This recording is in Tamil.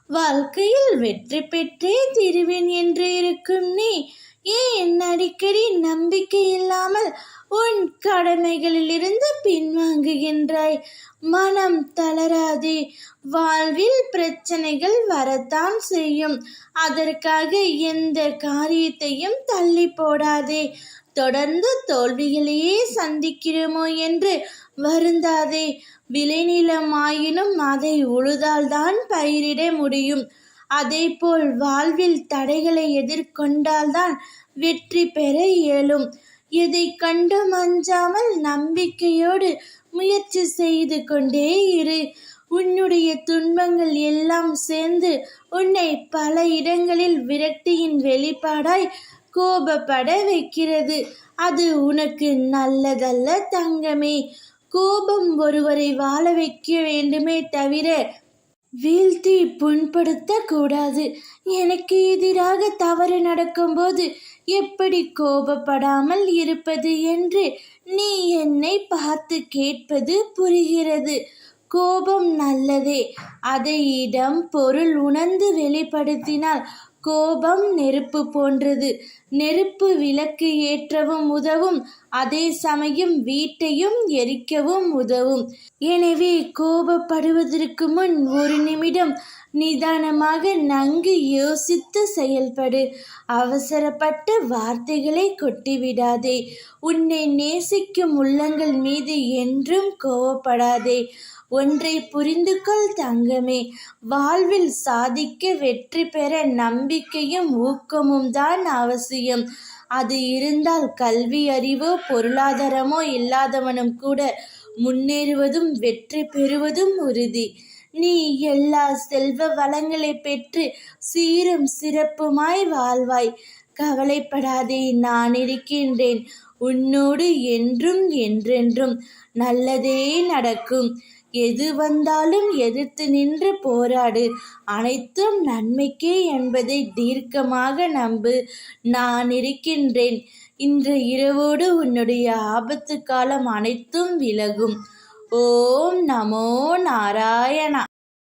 வாழ்க்கையில் வெற்றி பெற்றே தீருவேன் என்று இருக்கும் நீ ஏன் அடிக்கடி நம்பிக்கை இல்லாமல் உன் கடமைகளிலிருந்து பின்வாங்குகின்றாய்? மனம் தளராதே. வாழ்வில் பிரச்சனைகள் வரத்தான் செய்யும். அதற்காக எந்த காரியத்தையும் தள்ளி போடாதே. தொடர்ந்து தோல்விகளையே சந்திக்கிறோமோ என்று வருந்தாதே. விளைநிலமாயினும் அதை உழுதால்தான் பயிரிட முடியும். அதேபோல் வாழ்வில் தடைகளை எதிர்கொண்டால்தான் வெற்றி பெற இயலும். எதை கண்டும் அஞ்சாமல் நம்பிக்கையோடு முயற்சி செய்து கொண்டே இரு. உன்னுடைய துன்பங்கள் எல்லாம் சேர்ந்து உன்னை பல இடங்களில் விரக்தியின் வெளிப்பாடாய் கோபப்பட வைக்கிறது. அது உனக்கு நல்லதல்ல தங்கமே. கோபம் ஒருவரை வாழ வைக்க வேண்டுமே தவிர வீழ்த்தி புண்படுத்த கூடாது. எனக்கு எதிராக தவறு நடக்கும்போது எப்படி கோபப்படாமல் இருப்பது என்று நீ என்னை பார்த்து கேட்பது புரிகிறது. கோபம் நல்லதே. அதை இடம் பொருள் உணர்ந்து வெளிப்படுத்தினால் கோபம் நெருப்பு போன்றது. நெருப்பு விளக்கு ஏற்றவும் உதவும், அதே சமயம் வீட்டையும் எரிக்கவும் உதவும். எனவே கோபப்படுவதற்கு முன் ஒரு நிமிடம் நிதானமாக நன்கு யோசித்து செயல்படு. அவசரப்பட்டு வார்த்தைகளை கொட்டிவிடாதே. உன்னை நேசிக்கும் உள்ளங்கள் மீது என்றும் கோபப்படாதே. ஒன்றை புரிந்து கொள் தங்கமே. வாழ்வில் சாதிக்க வெற்றி பெற நம்பிக்கையும் ஊக்கமும் தான் அவசியம். அது இருந்தால் கல்வி அறிவோ பொருளாதாரமோ இல்லாதவனும் கூட முன்னேறுவதும் வெற்றி பெறுவதும் உறுதி. நீ எல்லா செல்வ வளங்களை பெற்று சீரும் சிறப்புமாய் வாழ்வாய். கவலைப்படாதே, நான் இருக்கின்றேன் உன்னோடு என்றும் என்றென்றும். நல்லதே நடக்கும். எது வந்தாலும் எதிர்த்து நின்று போராடு. அனைத்தும் நன்மைக்கே என்பதை தீர்க்கமாக நம்பு. நான் இருக்கின்றேன். இன்று இரவோடு உன்னுடைய ஆபத்து காலம் அனைத்தும் விலகும். ஓம் நமோ நாராயணா.